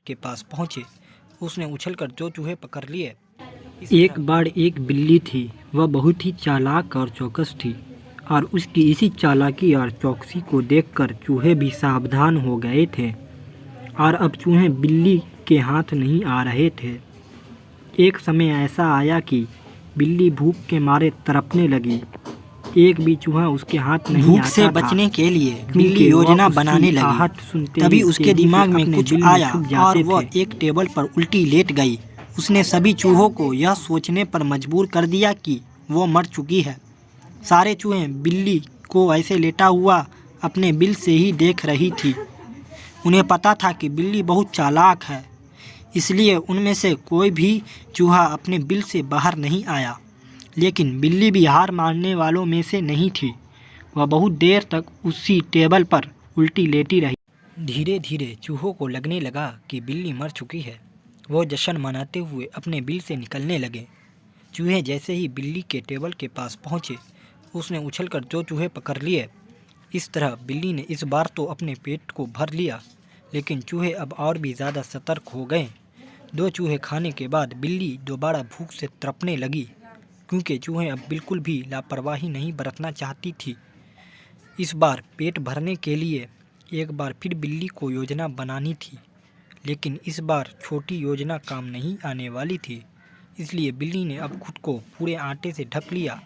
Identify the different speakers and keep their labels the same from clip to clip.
Speaker 1: के पास पहुंचे, उसने उछलकर 2 चूहे पकड़ लिए।
Speaker 2: एक बार एक बिल्ली थी, वह बहुत ही चालाक और चौकस थी और उसकी इसी चालाकी और चौकसी को देखकर चूहे भी सावधान हो गए थे और अब चूहे बिल्ली के हाथ नहीं आ रहे थे। एक समय ऐसा आया कि बिल्ली भूख के मारे तड़पने लगी। एक भी चूहा उसके हाथ नहीं
Speaker 1: भूख
Speaker 2: आता
Speaker 1: से
Speaker 2: था,
Speaker 1: बचने के लिए
Speaker 2: क्योंकि
Speaker 1: बिल्ली योजना
Speaker 2: वह
Speaker 1: बनाने
Speaker 2: उसकी आहट
Speaker 1: लगी।
Speaker 2: सुनते
Speaker 1: तभी
Speaker 2: ही
Speaker 1: उसके
Speaker 2: तेजी से
Speaker 1: दिमाग में
Speaker 2: अपने
Speaker 1: कुछ
Speaker 2: बिल में
Speaker 1: आया
Speaker 2: छुप
Speaker 1: और
Speaker 2: जाते
Speaker 1: वह
Speaker 2: थे।
Speaker 1: एक टेबल पर उल्टी लेट गई। उसने सभी चूहों को यह सोचने पर मजबूर कर दिया कि वो मर चुकी है। सारे चूहे बिल्ली को ऐसे लेटा हुआ अपने बिल से ही देख रही थी। उन्हें पता था कि बिल्ली बहुत चालाक है, इसलिए उनमें से कोई भी चूहा अपने बिल से बाहर नहीं आया। लेकिन बिल्ली भी हार मानने वालों में से नहीं थी। वह बहुत देर तक उसी टेबल पर उल्टी लेटी रही। धीरे धीरे चूहों को लगने लगा कि बिल्ली मर चुकी है। वो जश्न मनाते हुए अपने बिल से निकलने लगे। चूहे जैसे ही बिल्ली के टेबल के पास पहुँचे, उसने उछलकर 2 चूहे पकड़ लिए। इस तरह बिल्ली ने इस बार तो अपने पेट को भर लिया, लेकिन चूहे अब और भी ज़्यादा सतर्क हो गए। 2 चूहे खाने के बाद बिल्ली दोबारा भूख से तड़पने लगी, क्योंकि चूहे अब बिल्कुल भी लापरवाही नहीं बरतना चाहती थी। इस बार पेट भरने के लिए एक बार फिर बिल्ली को योजना बनानी थी, लेकिन इस बार छोटी योजना काम नहीं आने वाली थी। इसलिए बिल्ली ने अब खुद को पूरे आटे से ढक लिया।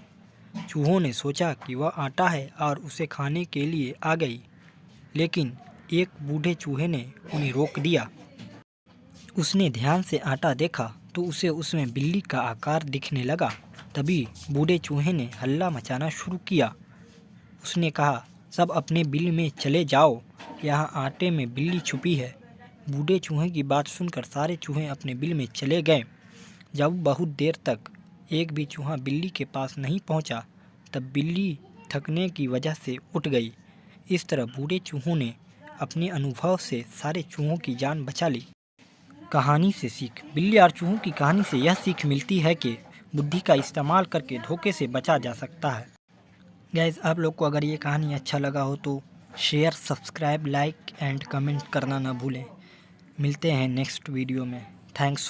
Speaker 1: चूहों ने सोचा कि वह आटा है और उसे खाने के लिए आ गई, लेकिन एक बूढ़े चूहे ने उन्हें रोक दिया। उसने ध्यान से आटा देखा तो उसे उसमें बिल्ली का आकार दिखने लगा। तभी बूढ़े चूहे ने हल्ला मचाना शुरू किया। उसने कहा, सब अपने बिल में चले जाओ, यहाँ आटे में बिल्ली छुपी है। बूढ़े चूहे की बात सुनकर सारे चूहे अपने बिल में चले गए। जब बहुत देर तक एक भी चूहा बिल्ली के पास नहीं पहुंचा, तब बिल्ली थकने की वजह से उठ गई। इस तरह बूढ़े चूहों ने अपने अनुभव से सारे चूहों की जान बचा ली। कहानी से सीख। बिल्ली और चूहों की कहानी से यह सीख मिलती है कि बुद्धि का इस्तेमाल करके धोखे से बचा जा सकता है। गाइस, आप लोग को अगर ये कहानी अच्छा लगा हो तो share, subscribe, like and comment करना ना भूलें। मिलते हैं नेक्स्ट वीडियो में। थैंक्स।